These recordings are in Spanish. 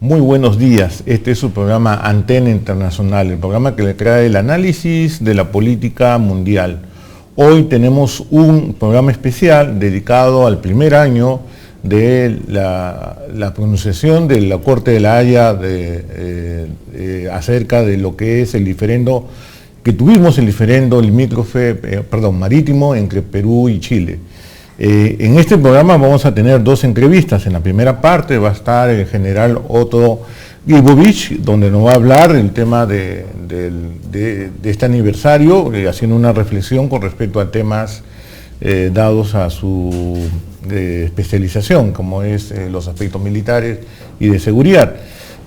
Muy buenos días, este es su programa Antena Internacional, el programa que le trae el análisis de la política mundial. Hoy tenemos un programa especial dedicado al primer año de la pronunciación de la Corte de la Haya acerca de lo que es el diferendo, que tuvimos el diferendo limítrofe, marítimo entre Perú y Chile. En este programa vamos a tener dos entrevistas. En la primera parte va a estar el general Otto Gibovich, donde nos va a hablar del tema de este aniversario, haciendo una reflexión con respecto a temas dados a su especialización, como es los aspectos militares y de seguridad.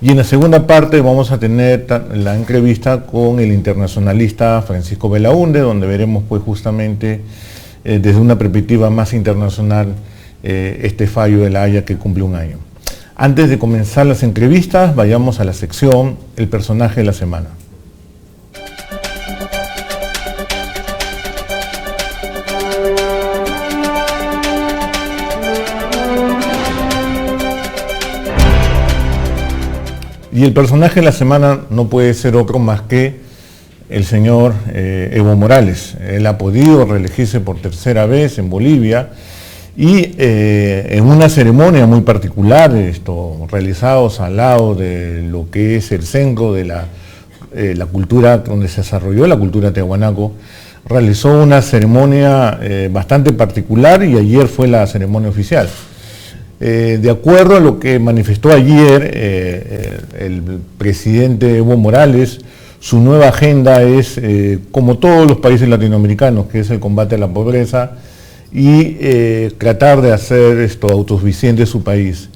Y en la segunda parte vamos a tener la entrevista con el internacionalista Francisco Belaunde, donde veremos pues justamente desde una perspectiva más internacional este fallo de la Haya que cumple un año. Antes de comenzar las entrevistas, vayamos a la sección El personaje de la semana. Y el personaje de la semana no puede ser otro más que el señor Evo Morales. Él ha podido reelegirse por tercera vez en Bolivia y en una ceremonia muy particular, realizados al lado de lo que es el centro de la cultura donde se desarrolló la cultura tiahuanaco, realizó una ceremonia bastante particular y ayer fue la ceremonia oficial. De acuerdo a lo que manifestó ayer el presidente Evo Morales, su nueva agenda es, como todos los países latinoamericanos, que es el combate a la pobreza y tratar de hacer autosuficiente su país.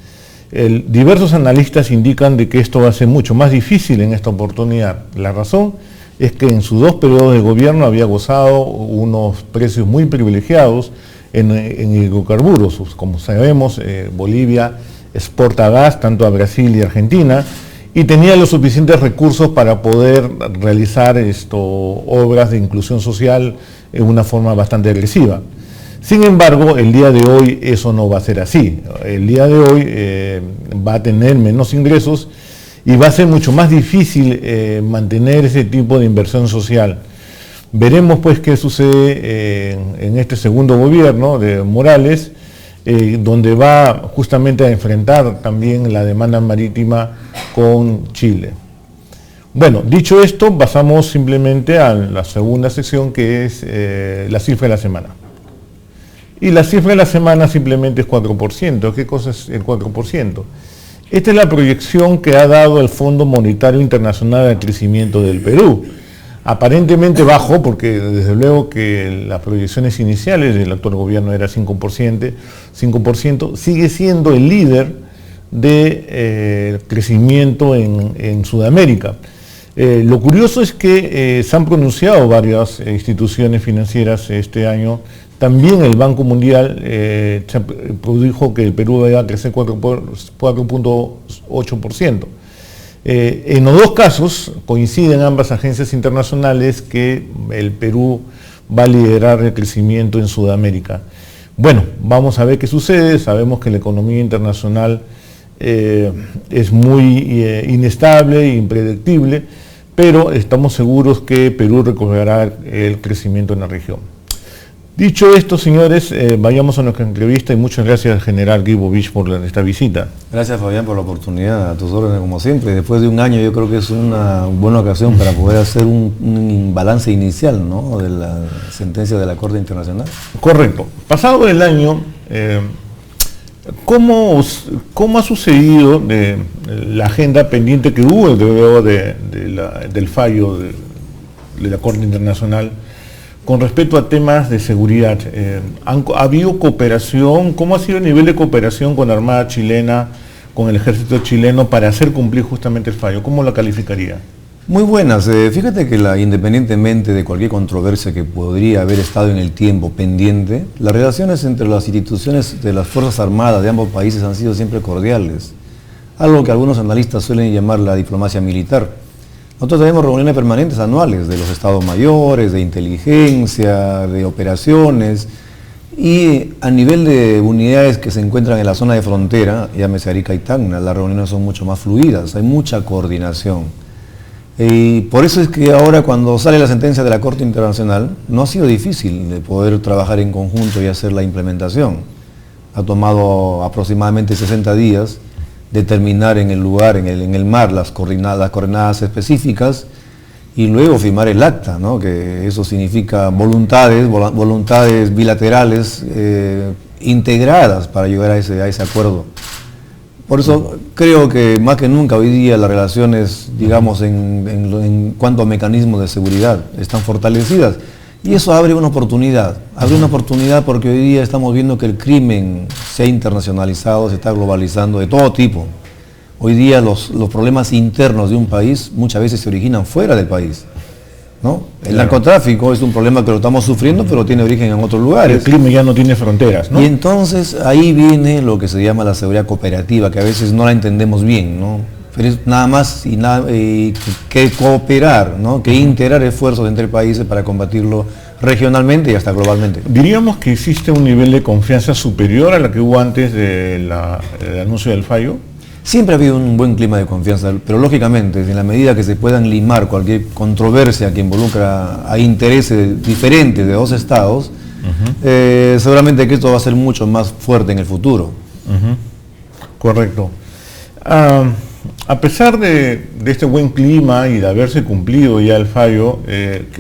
Diversos analistas indican de que esto va a ser mucho más difícil en esta oportunidad. La razón es que en sus 2 periodos de gobierno había gozado unos precios muy privilegiados en hidrocarburos. Como sabemos, Bolivia exporta gas tanto a Brasil y Argentina, y tenía los suficientes recursos para poder realizar obras de inclusión social en una forma bastante agresiva. Sin embargo, el día de hoy eso no va a ser así. El día de hoy va a tener menos ingresos y va a ser mucho más difícil mantener ese tipo de inversión social. Veremos pues qué sucede en este segundo gobierno de Morales, donde va justamente a enfrentar también la demanda marítima con Chile. Bueno, dicho esto, pasamos simplemente a la segunda sección, que es la cifra de la semana. Y la cifra de la semana simplemente es 4%. ¿Qué cosa es el 4%? Esta es la proyección que ha dado el Fondo Monetario Internacional al crecimiento del Perú. Aparentemente bajo, porque desde luego que las proyecciones iniciales del actual gobierno era 5%, sigue siendo el líder de crecimiento en Sudamérica. Lo curioso es que se han pronunciado varias instituciones financieras este año. También el Banco Mundial dijo que el Perú va a crecer 4.8%. En los dos casos coinciden ambas agencias internacionales que el Perú va a liderar el crecimiento en Sudamérica. Bueno, vamos a ver qué sucede. Sabemos que la economía internacional es muy inestable e impredecible, pero estamos seguros que Perú recogerá el crecimiento en la región. Dicho esto, señores, vayamos a nuestra entrevista y muchas gracias, general Gibovich, por esta visita. Gracias, Fabián, por la oportunidad, a tus órdenes como siempre. Después de un año yo creo que es una buena ocasión para poder hacer un balance inicial, ¿no?, de la sentencia de la Corte Internacional. Correcto. Pasado el año, ¿cómo ha sucedido de la agenda pendiente que hubo luego del fallo de la Corte Internacional con respecto a temas de seguridad? ¿Ha habido cooperación? ¿Cómo ha sido el nivel de cooperación con la Armada chilena, con el Ejército chileno para hacer cumplir justamente el fallo? ¿Cómo lo calificaría? Muy buenas. Fíjate que independientemente de cualquier controversia que podría haber estado en el tiempo pendiente, las relaciones entre las instituciones de las Fuerzas Armadas de ambos países han sido siempre cordiales, algo que algunos analistas suelen llamar la diplomacia militar. Nosotros tenemos reuniones permanentes anuales de los estados mayores, de inteligencia, de operaciones, Y a nivel de unidades que se encuentran en la zona de frontera, llámese Arica y Tacna, las reuniones son mucho más fluidas, hay mucha coordinación. Y por eso es que ahora cuando sale la sentencia de la Corte Internacional, no ha sido difícil de poder trabajar en conjunto y hacer la implementación. Ha tomado aproximadamente 60 días determinar en el lugar, en el mar, las coordenadas específicas, y luego firmar el acta, ¿no? Que eso significa voluntades bilaterales integradas para llegar a ese acuerdo. Por eso creo que más que nunca hoy día las relaciones, digamos, en cuanto a mecanismos de seguridad, están fortalecidas. Y eso abre una oportunidad porque hoy día estamos viendo que el crimen se ha internacionalizado, se está globalizando de todo tipo. Hoy día los problemas internos de un país muchas veces se originan fuera del país, ¿no? El narcotráfico es un problema que lo estamos sufriendo, pero tiene origen en otros lugares. El crimen ya no tiene fronteras, ¿no? Y entonces ahí viene lo que se llama la seguridad cooperativa, que a veces no la entendemos bien, ¿no? Pero es nada más que cooperar, ¿no? Que integrar esfuerzos entre países para combatirlo regionalmente y hasta globalmente. Diríamos que existe un nivel de confianza superior a la que hubo antes del anuncio del fallo. Siempre ha habido un buen clima de confianza, pero lógicamente, en la medida que se puedan limar cualquier controversia que involucra a intereses diferentes de dos estados, seguramente que esto va a ser mucho más fuerte en el futuro. Correcto. A pesar de este buen clima y de haberse cumplido ya el fallo,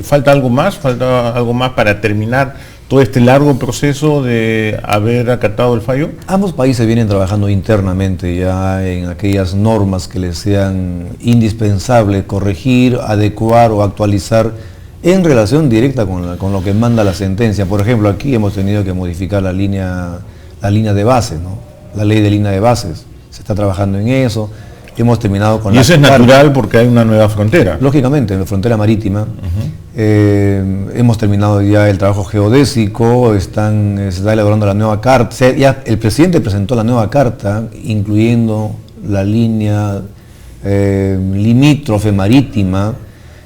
¿falta algo más? ¿Falta algo más para terminar todo este largo proceso de haber acatado el fallo? Ambos países vienen trabajando internamente ya en aquellas normas que les sean indispensables corregir, adecuar o actualizar en relación directa con lo que manda la sentencia. Por ejemplo, aquí hemos tenido que modificar la línea de bases, ¿no? La ley de línea de bases. Se está trabajando en eso. Hemos terminado con... Y eso es natural porque hay una nueva frontera. Lógicamente, en la frontera marítima. Hemos terminado ya el trabajo geodésico, se está elaborando la nueva carta. Ya el presidente presentó la nueva carta, incluyendo la línea limítrofe marítima,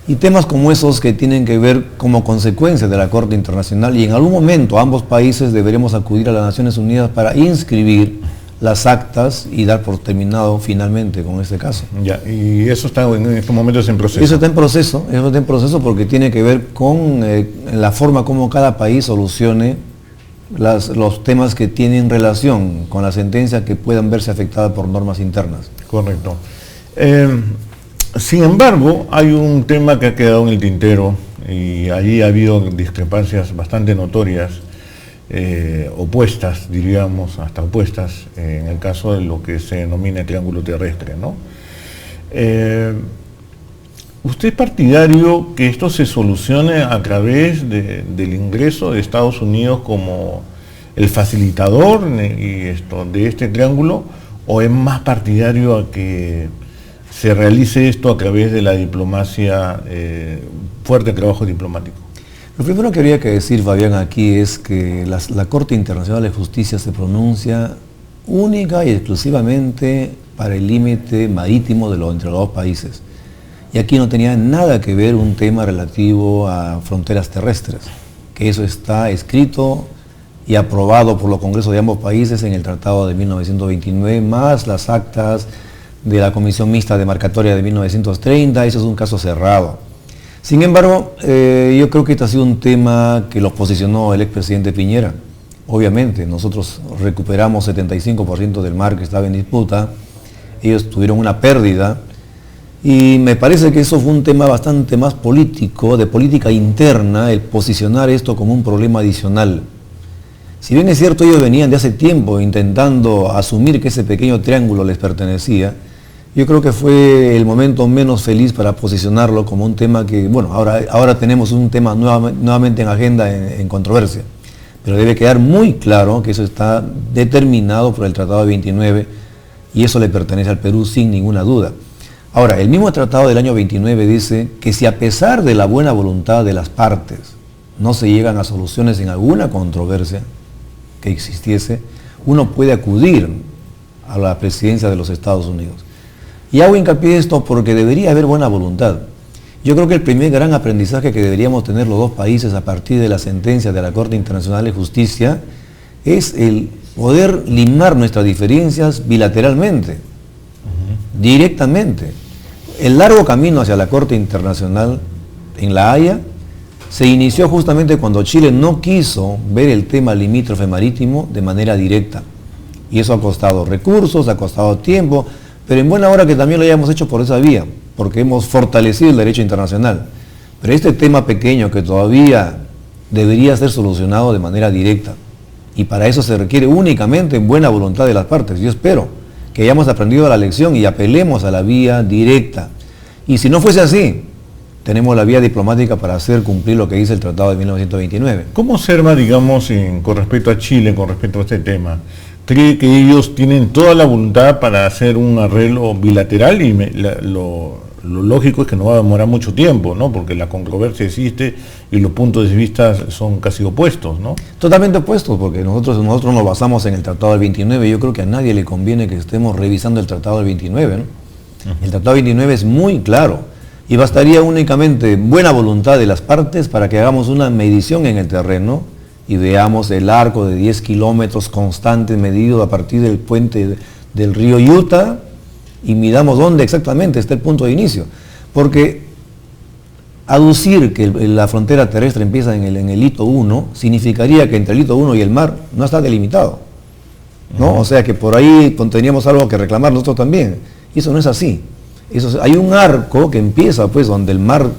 y temas como esos que tienen que ver como consecuencia de la Corte Internacional, y en algún momento ambos países deberemos acudir a las Naciones Unidas para inscribir las actas y dar por terminado finalmente con este caso. Ya, y eso está en estos momentos en proceso. Eso está en proceso porque tiene que ver con la forma como cada país solucione los temas que tienen relación con la sentencia que puedan verse afectadas por normas internas. Correcto. Sin embargo, hay un tema que ha quedado en el tintero y allí ha habido discrepancias bastante notorias, opuestas, diríamos, hasta opuestas, en el caso de lo que se denomina triángulo terrestre, ¿no? ¿Usted es partidario que esto se solucione a través del ingreso de Estados Unidos como el facilitador de este triángulo, o es más partidario a que se realice esto a través de la diplomacia, fuerte trabajo diplomático? Lo primero que habría que decir, Fabián, aquí es que la Corte Internacional de Justicia se pronuncia única y exclusivamente para el límite marítimo entre los dos países. Y aquí no tenía nada que ver un tema relativo a fronteras terrestres, que eso está escrito y aprobado por los congresos de ambos países en el Tratado de 1929, más las actas de la Comisión Mixta Demarcatoria de 1930, eso es un caso cerrado. Sin embargo, yo creo que este ha sido un tema que lo posicionó el expresidente Piñera. Obviamente, nosotros recuperamos 75% del mar que estaba en disputa, ellos tuvieron una pérdida, y me parece que eso fue un tema bastante más político, de política interna, el posicionar esto como un problema adicional. Si bien es cierto, ellos venían de hace tiempo intentando asumir que ese pequeño triángulo les pertenecía, yo creo que fue el momento menos feliz para posicionarlo como un tema que, bueno, ahora tenemos un tema nuevamente en agenda, en controversia. Pero debe quedar muy claro que eso está determinado por el Tratado de 29 y eso le pertenece al Perú sin ninguna duda. Ahora, el mismo Tratado del año 29 dice que si a pesar de la buena voluntad de las partes no se llegan a soluciones en alguna controversia que existiese, uno puede acudir a la presidencia de los Estados Unidos. Y hago hincapié en esto porque debería haber buena voluntad. Yo creo que el primer gran aprendizaje que deberíamos tener los dos países a partir de la sentencia de la Corte Internacional de Justicia es el poder limar nuestras diferencias bilateralmente, directamente. El largo camino hacia la Corte Internacional en La Haya se inició justamente cuando Chile no quiso ver el tema limítrofe marítimo de manera directa. Y eso ha costado recursos, ha costado tiempo, pero en buena hora que también lo hayamos hecho por esa vía, porque hemos fortalecido el derecho internacional. Pero este tema pequeño que todavía debería ser solucionado de manera directa, y para eso se requiere únicamente buena voluntad de las partes. Yo espero que hayamos aprendido la lección y apelemos a la vía directa. Y si no fuese así, tenemos la vía diplomática para hacer cumplir lo que dice el Tratado de 1929. ¿Cómo observa, digamos, con respecto a Chile, con respecto a este tema? ¿Cree que ellos tienen toda la voluntad para hacer un arreglo bilateral? Y lo lógico es que no va a demorar mucho tiempo, ¿no? Porque la controversia existe y los puntos de vista son casi opuestos, ¿no? Totalmente opuestos, porque nosotros nos basamos en el Tratado del 29. Yo creo que a nadie le conviene que estemos revisando el Tratado del 29, ¿no? El Tratado del 29 es muy claro. Y bastaría únicamente buena voluntad de las partes para que hagamos una medición en el terreno y veamos el arco de 10 kilómetros constante medido a partir del puente del río Utah y midamos dónde exactamente está el punto de inicio. Porque aducir que la frontera terrestre empieza en el hito 1 significaría que entre el hito 1 y el mar no está delimitado, ¿no? O sea que por ahí teníamos algo que reclamar nosotros también. Y eso no es así. Hay un arco que empieza pues donde el mar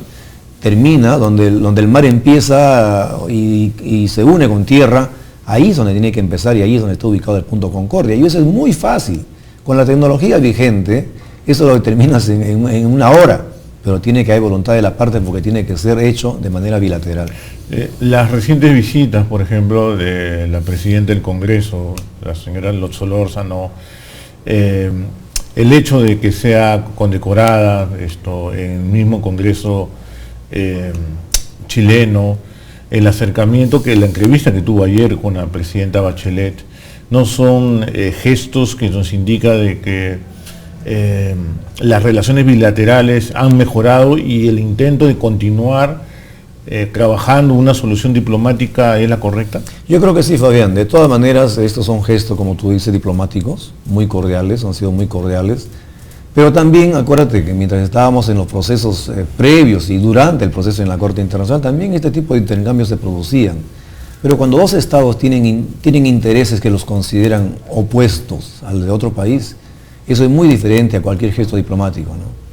termina, donde el mar empieza y se une con tierra. Ahí es donde tiene que empezar y ahí es donde está ubicado el punto Concordia. Y eso es muy fácil. Con la tecnología vigente, eso lo determinas en una hora, pero tiene que haber voluntad de la parte porque tiene que ser hecho de manera bilateral. Las recientes visitas, por ejemplo, de la presidenta del Congreso, la señora Solórzano, el hecho de que sea condecorada en el mismo Congreso chileno, el acercamiento, que la entrevista que tuvo ayer con la presidenta Bachelet, no son gestos que nos indican de que las relaciones bilaterales han mejorado y el intento de continuar trabajando una solución diplomática es la correcta? Yo creo que sí, Fabián. De todas maneras, estos son gestos, como tú dices, diplomáticos, muy cordiales, han sido muy cordiales. Pero también, acuérdate que mientras estábamos en los procesos previos y durante el proceso en la Corte Internacional, también este tipo de intercambios se producían. Pero cuando dos estados tienen intereses que los consideran opuestos al de otro país, eso es muy diferente a cualquier gesto diplomático, ¿no?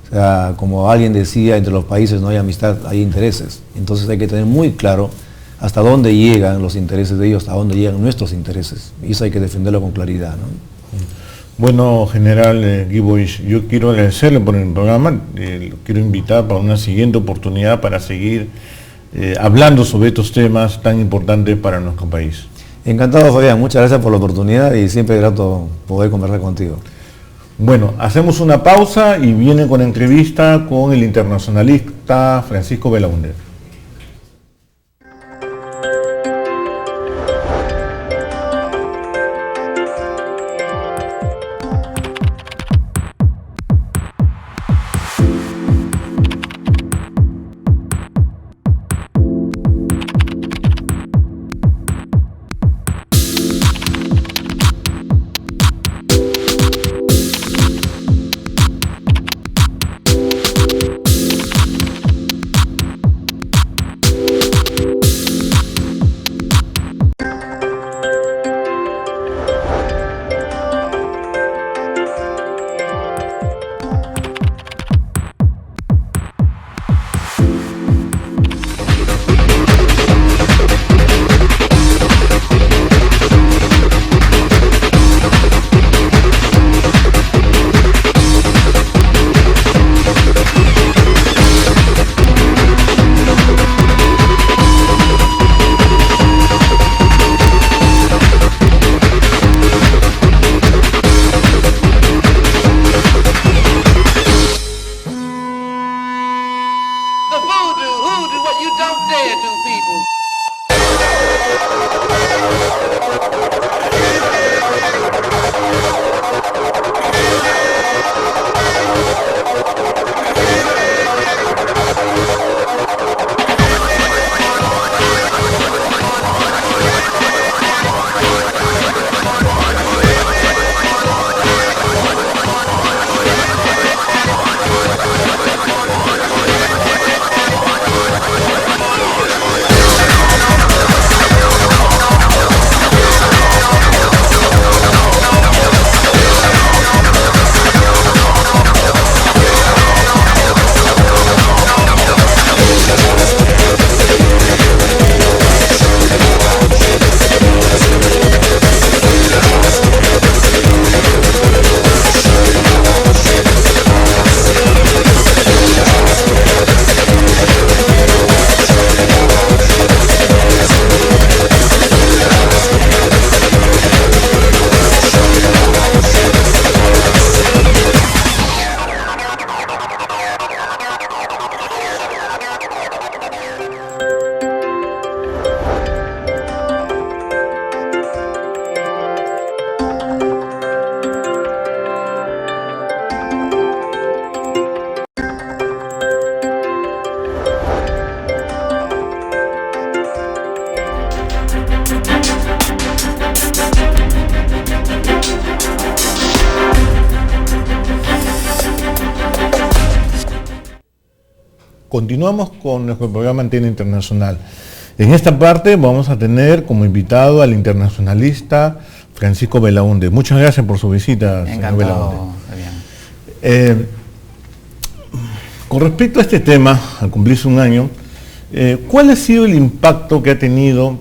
O sea, como alguien decía, entre los países no hay amistad, hay intereses. Entonces hay que tener muy claro hasta dónde llegan los intereses de ellos, hasta dónde llegan nuestros intereses. Y eso hay que defenderlo con claridad, ¿no? Bueno, general Guiboich, yo quiero agradecerle por el programa, lo quiero invitar para una siguiente oportunidad para seguir hablando sobre estos temas tan importantes para nuestro país. Encantado, Fabián, muchas gracias por la oportunidad y siempre grato poder conversar contigo. Bueno, hacemos una pausa y viene con entrevista con el internacionalista Francisco Belaúnde. Continuamos con nuestro programa Antena Internacional. En esta parte vamos a tener como invitado al internacionalista Francisco Belaunde. Muchas gracias por su visita, señor Belaunde. Con respecto a este tema, al cumplirse un año, ¿cuál ha sido el impacto que ha tenido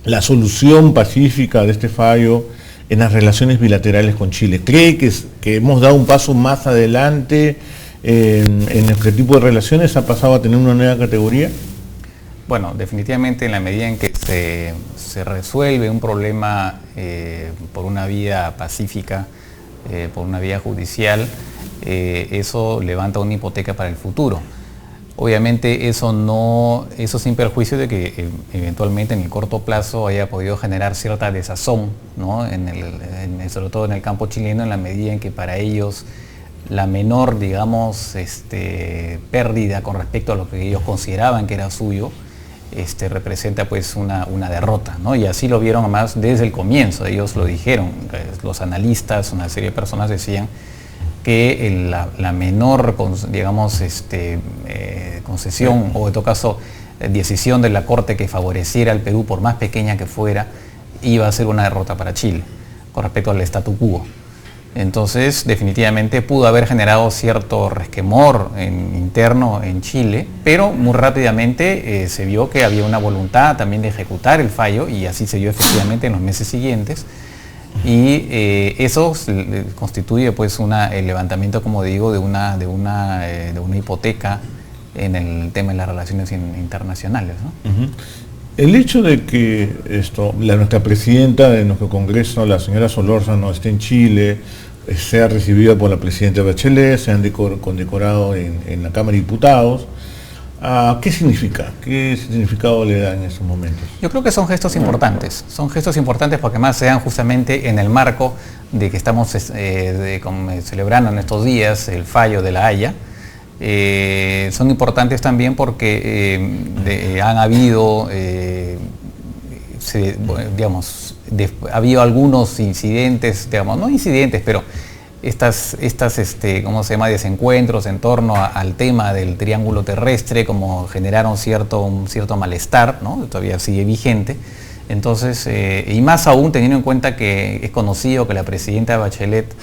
la solución pacífica de este fallo en las relaciones bilaterales con Chile? ¿Cree que hemos dado un paso más adelante en este tipo de relaciones? ¿Ha pasado a tener una nueva categoría? Bueno, definitivamente en la medida en que se resuelve un problema por una vía pacífica, por una vía judicial, eso levanta una hipoteca para el futuro. Obviamente eso sin perjuicio de que eventualmente en el corto plazo haya podido generar cierta desazón, ¿no? Sobre todo en el campo chileno, en la medida en que para ellos la menor, digamos, pérdida con respecto a lo que ellos consideraban que era suyo, representa pues una derrota, ¿no? Y así lo vieron además desde el comienzo. Ellos lo dijeron, los analistas, una serie de personas decían que la menor, digamos, concesión o en todo caso decisión de la Corte que favoreciera al Perú, por más pequeña que fuera, iba a ser una derrota para Chile con respecto al statu quo. Entonces, definitivamente pudo haber generado cierto resquemor interno en Chile, pero muy rápidamente se vio que había una voluntad también de ejecutar el fallo, y así se vio efectivamente en los meses siguientes. Y eso constituye pues el levantamiento, como digo, de una hipoteca en el tema de las relaciones internacionales, ¿no? Uh-huh. El hecho de que nuestra presidenta de nuestro Congreso, la señora Solórzano, esté en Chile, sea recibida por la presidenta Bachelet, sean condecorado en la Cámara de Diputados, ¿qué significa? ¿Qué significado le da en estos momentos? Yo creo que son gestos importantes porque más se dan justamente en el marco de que estamos celebrando en estos días el fallo de La Haya. Son importantes también porque han habido, ha habido algunos incidentes, digamos, no incidentes, pero ¿cómo se llama?, desencuentros en torno al tema del triángulo terrestre, como generaron un cierto malestar, ¿no? Todavía sigue vigente. Entonces, y más aún teniendo en cuenta que es conocido que la presidenta Bachelet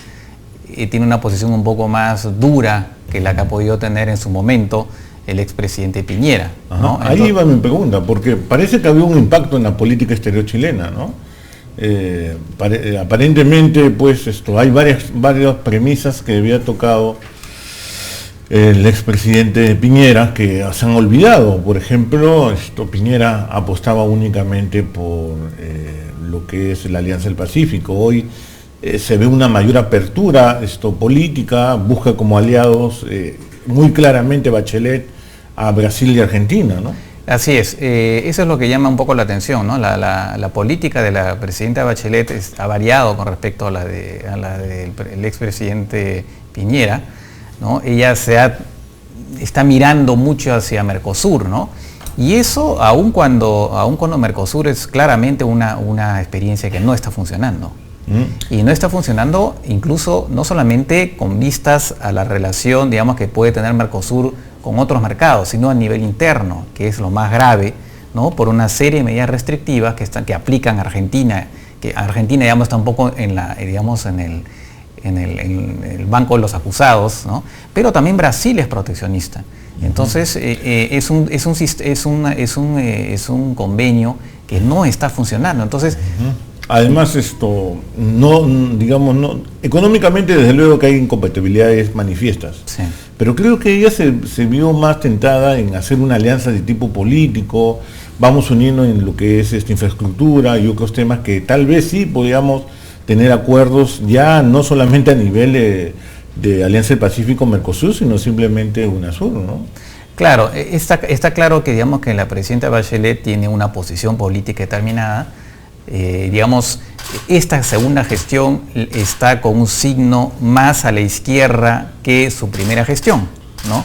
tiene una posición un poco más dura que la que ha podido tener en su momento el expresidente Piñera, ¿no? Ahí iba mi pregunta, porque parece que había un impacto en la política exterior chilena, ¿no? Aparentemente pues hay varias premisas que había tocado el expresidente Piñera que se han olvidado. Por ejemplo, Piñera apostaba únicamente por lo que es la Alianza del Pacífico. Hoy se ve una mayor apertura política, busca como aliados muy claramente Bachelet a Brasil y Argentina, ¿no? Así es, eso es lo que llama un poco la atención, ¿no? La política de la presidenta Bachelet ha variado con respecto a la del expresidente Piñera, ¿no? Ella está mirando mucho hacia Mercosur, ¿no? Y eso aun cuando Mercosur es claramente una experiencia que no está funcionando. Y no está funcionando incluso no solamente con vistas a la relación, digamos, que puede tener Mercosur con otros mercados, sino a nivel interno, que es lo más grave, ¿no? Por una serie de medidas restrictivas que aplican a Argentina, que Argentina, digamos, está un poco en el banco de los acusados, ¿no? Pero también Brasil es proteccionista. Entonces es un convenio que no está funcionando. Entonces, además económicamente desde luego que hay incompatibilidades manifiestas. Sí. Pero creo que ella se vio más tentada en hacer una alianza de tipo político, vamos uniendo en lo que es infraestructura y otros temas que tal vez sí podíamos tener acuerdos ya no solamente a nivel de Alianza del Pacífico Mercosur, sino simplemente UNASUR, ¿no? Claro, está claro que, digamos, que la presidenta Bachelet tiene una posición política determinada. Digamos, esta segunda gestión está con un signo más a la izquierda que su primera gestión, ¿no?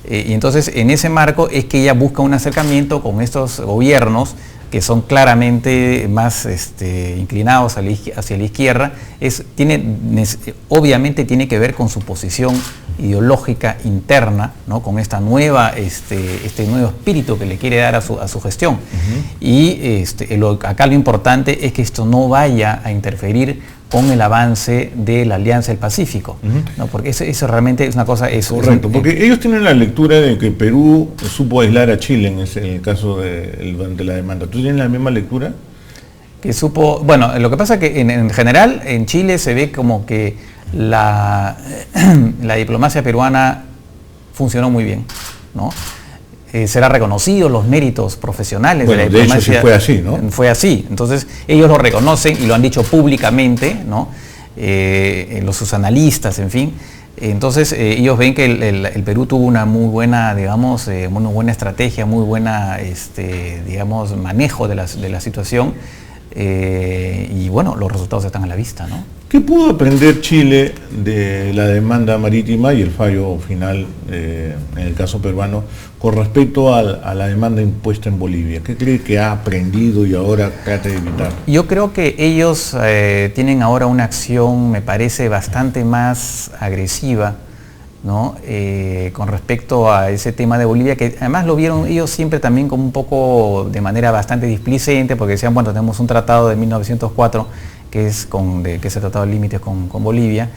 Y entonces en ese marco es que ella busca un acercamiento con estos gobiernos que son claramente más inclinados hacia la izquierda, obviamente tiene que ver con su posición ideológica interna, ¿no? Con esta nueva, este nuevo espíritu que le quiere dar a su gestión. Y acá lo importante es que esto no vaya a interferir con el avance de la Alianza del Pacífico, ¿no? Porque eso realmente es una cosa... Correcto, porque ellos tienen la lectura de que Perú supo aislar a Chile en el caso de la demanda. ¿Tú tienes la misma lectura? Que supo... Bueno, lo que pasa es que en general en Chile se ve como que la diplomacia peruana funcionó muy bien, ¿no? Será reconocido los méritos profesionales de la diplomacia. De hecho sí fue así, ¿no? Fue así. Entonces ellos lo reconocen y lo han dicho públicamente, ¿no? Sus analistas, en fin. Entonces ellos ven que el Perú tuvo una muy buena, digamos, una buena estrategia, muy buena, digamos, manejo de la situación. Y bueno, los resultados están a la vista, ¿no? ¿Qué pudo aprender Chile de la demanda marítima y el fallo final en el caso peruano con respecto a la demanda impuesta en Bolivia? ¿Qué cree que ha aprendido y ahora trata de evitar? Yo creo que ellos tienen ahora una acción, me parece, bastante más agresiva, ¿no? Con respecto a ese tema de Bolivia, que además lo vieron ellos siempre también como un poco de manera bastante displicente, porque decían, bueno, tenemos un tratado de 1904 que es el tratado de límites con Bolivia,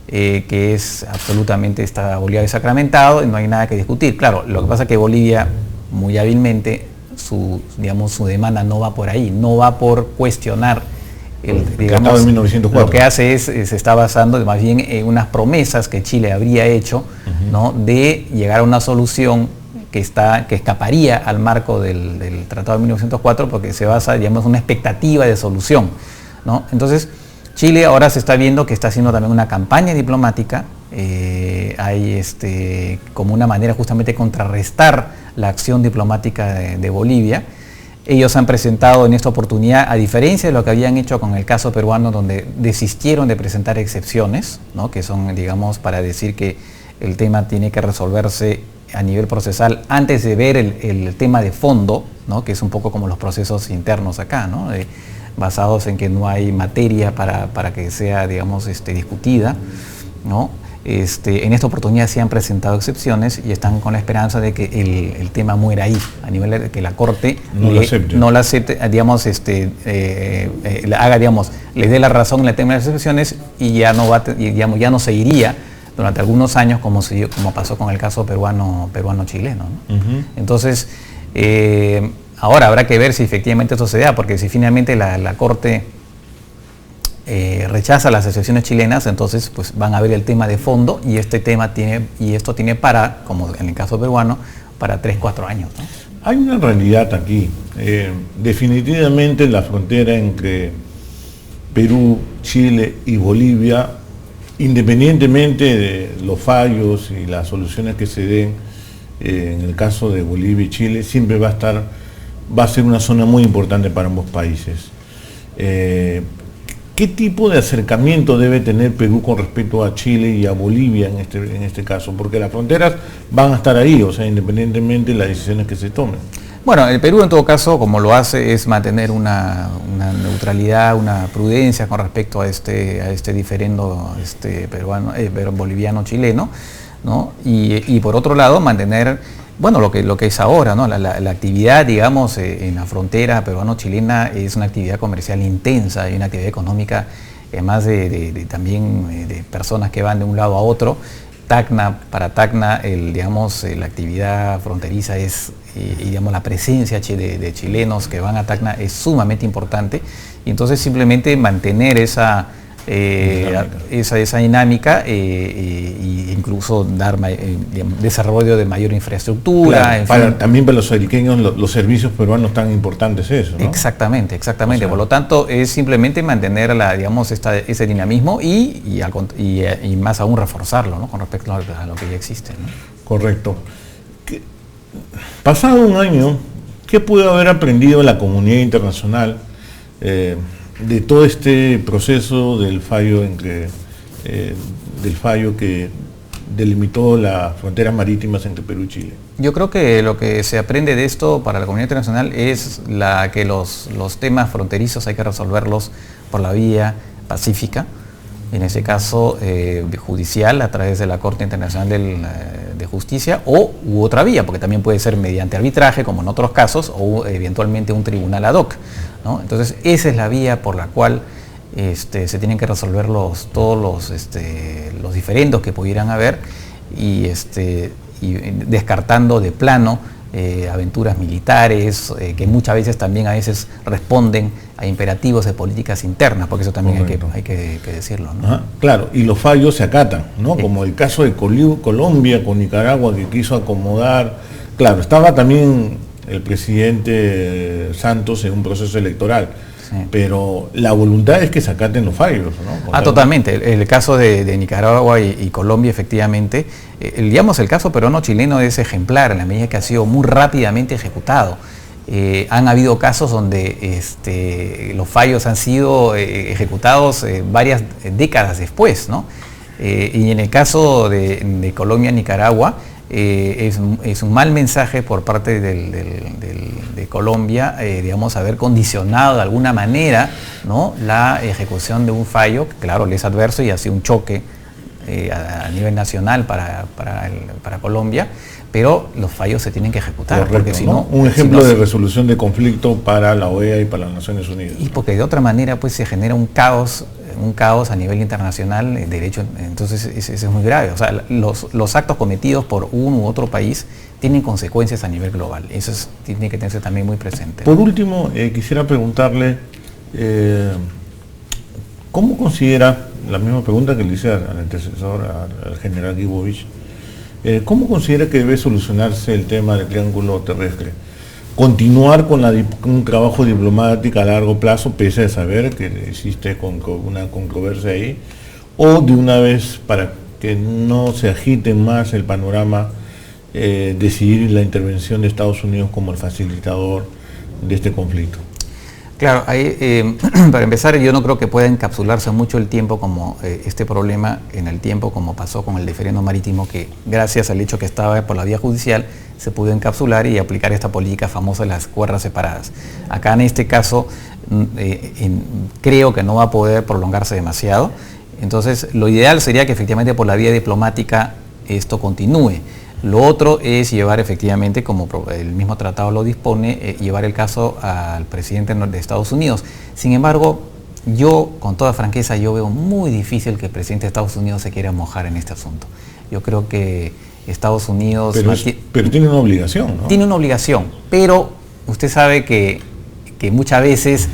que es absolutamente, está Bolivia sacramentado y no hay nada que discutir. Claro, lo que pasa es que Bolivia muy hábilmente su demanda no va por ahí, no va por cuestionar Tratado de 1904. Lo que hace se está basando más bien en unas promesas que Chile habría hecho, ¿no? De llegar a una solución que escaparía al marco del Tratado de 1904, porque se basa, digamos, en una expectativa de solución, ¿no? Entonces, Chile ahora se está viendo que está haciendo también una campaña diplomática, hay como una manera justamente de contrarrestar la acción diplomática de Bolivia. Ellos han presentado en esta oportunidad, a diferencia de lo que habían hecho con el caso peruano, donde desistieron de presentar excepciones, ¿no? Que son, digamos, para decir que el tema tiene que resolverse a nivel procesal antes de ver el tema de fondo, ¿no? Que es un poco como los procesos internos acá, ¿no? Basados en que no hay materia para que sea, digamos, discutida, ¿no? En esta oportunidad se han presentado excepciones y están con la esperanza de que el tema muera ahí, a nivel de que la Corte no la acepte, digamos, haga, digamos, le dé la razón en el tema de las excepciones y ya no se iría durante algunos años como pasó con el caso peruano-chileno, ¿no? Entonces, ahora habrá que ver si efectivamente esto se da, porque si finalmente la Corte rechaza las excepciones chilenas, entonces pues van a ver el tema de fondo y esto tiene para, como en el caso peruano, para 3-4 años, ¿no? Hay una realidad aquí. Definitivamente la frontera entre Perú, Chile y Bolivia, independientemente de los fallos y las soluciones que se den en el caso de Bolivia y Chile, siempre va a ser una zona muy importante para ambos países. ¿Qué tipo de acercamiento debe tener Perú con respecto a Chile y a Bolivia en este caso? Porque las fronteras van a estar ahí, o sea, independientemente de las decisiones que se tomen. Bueno, el Perú en todo caso, como lo hace, es mantener una neutralidad, una prudencia con respecto a este diferendo boliviano-chileno, ¿no? Y por otro lado, mantener, bueno, lo que es ahora, ¿no? La actividad, digamos, en la frontera peruano-chilena es una actividad comercial intensa y una actividad económica, además también de personas que van de un lado a otro. Para Tacna, la actividad fronteriza digamos, la presencia de chilenos que van a Tacna es sumamente importante, y entonces simplemente mantener esa dinámica e incluso dar desarrollo de mayor infraestructura. Claro, también para los ariqueños los servicios peruanos tan importantes eso, ¿no? Exactamente. O sea, por lo tanto es simplemente mantener ese dinamismo y más aún reforzarlo, ¿no? Con respecto a lo que ya existe, ¿no? Correcto. Pasado un año, ¿qué pudo haber aprendido la comunidad internacional de todo este proceso del fallo que delimitó las fronteras marítimas entre Perú y Chile. Yo creo que lo que se aprende de esto para la comunidad internacional es que los temas fronterizos hay que resolverlos por la vía pacífica, en ese caso judicial, a través de la Corte Internacional de Justicia, u otra vía, porque también puede ser mediante arbitraje, como en otros casos, o eventualmente un tribunal ad hoc, ¿no? Entonces, esa es la vía por la cual se tienen que resolver todos los diferendos que pudieran haber, y descartando de plano aventuras militares, que muchas veces también responden a imperativos de políticas internas, porque eso también hay que decirlo, ¿no? Ajá, claro, y los fallos se acatan, ¿no? Sí. Como el caso de Colombia con Nicaragua, que quiso acomodar. Claro, estaba también el presidente Santos en un proceso electoral. Sí. Pero la voluntad es que se acaten los fallos, ¿no? Totalmente. El caso de Nicaragua y Colombia, efectivamente, digamos, el caso peruano-chileno es ejemplar en la medida que ha sido muy rápidamente ejecutado. Han habido casos donde los fallos han sido ejecutados varias décadas después, ¿no? Y en el caso de Colombia-Nicaragua, es un mal mensaje por parte de Colombia, digamos, haber condicionado de alguna manera, ¿no?, la ejecución de un fallo que, claro, le es adverso y ha sido un choque a nivel nacional para Colombia, pero los fallos se tienen que ejecutar. Correcto, porque si no, un ejemplo de resolución de conflicto para la OEA y para las Naciones Unidas. Y porque de otra manera pues se genera un caos a nivel internacional en derecho, entonces eso es muy grave. O sea, los actos cometidos por uno u otro país tienen consecuencias a nivel global. Eso tiene que tenerse también muy presente. Por último, quisiera preguntarle, ¿cómo considera, la misma pregunta que le hice al antecesor, al general Guibovich, ¿cómo considera que debe solucionarse el tema del triángulo terrestre? ¿Continuar con un trabajo diplomático a largo plazo, pese a saber que existe una controversia ahí? ¿O de una vez, para que no se agite más el panorama, decidir la intervención de Estados Unidos como el facilitador de este conflicto? Claro, para empezar, yo no creo que pueda encapsularse mucho el tiempo como este problema en el tiempo, como pasó con el diferendo marítimo, que gracias al hecho que estaba por la vía judicial se pudo encapsular y aplicar esta política famosa de las cuerdas separadas. Acá en este caso creo que no va a poder prolongarse demasiado, entonces lo ideal sería que efectivamente por la vía diplomática esto continúe. Lo otro es llevar efectivamente, como el mismo tratado lo dispone, llevar el caso al presidente de Estados Unidos. Sin embargo, yo, con toda franqueza, yo veo muy difícil que el presidente de Estados Unidos se quiera mojar en este asunto. Yo creo que Estados Unidos... Pero tiene una obligación, ¿no? Tiene una obligación, pero usted sabe que muchas veces,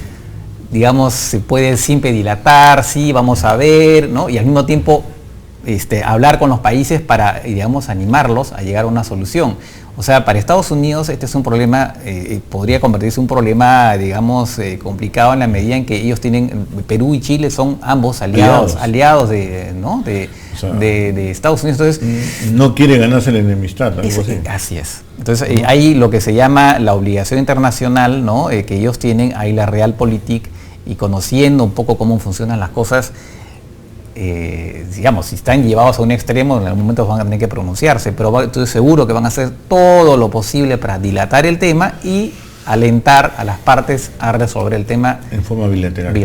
digamos, se puede siempre dilatar, sí, vamos a ver, ¿no? Y al mismo tiempo hablar con los países para, digamos, animarlos a llegar a una solución. O sea, para Estados Unidos este es un problema, podría convertirse en un problema, digamos, complicado en la medida en que ellos tienen, Perú y Chile son ambos aliados de Estados Unidos. Entonces, no quiere ganarse la enemistad. Así es. Entonces, hay lo que se llama la obligación internacional, ¿no?, que ellos tienen, hay la realpolitik, y conociendo un poco cómo funcionan las cosas, digamos, si están llevados a un extremo, en algún momento van a tener que pronunciarse, pero estoy seguro que van a hacer todo lo posible para dilatar el tema y alentar a las partes a resolver el tema en forma bilateral.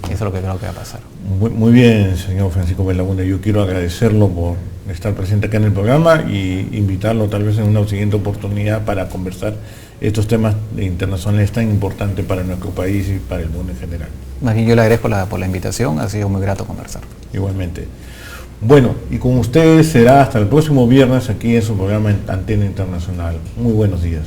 Eso es lo que creo que va a pasar. Muy bien, señor Francisco Belaúnde. Yo quiero agradecerlo por estar presente acá en el programa y invitarlo tal vez en una siguiente oportunidad para conversar estos temas internacionales tan importantes para nuestro país y para el mundo en general. Más bien yo le agradezco por la invitación, ha sido muy grato conversar. Igualmente. Bueno, y con ustedes será hasta el próximo viernes aquí en su programa Antena Internacional. Muy buenos días.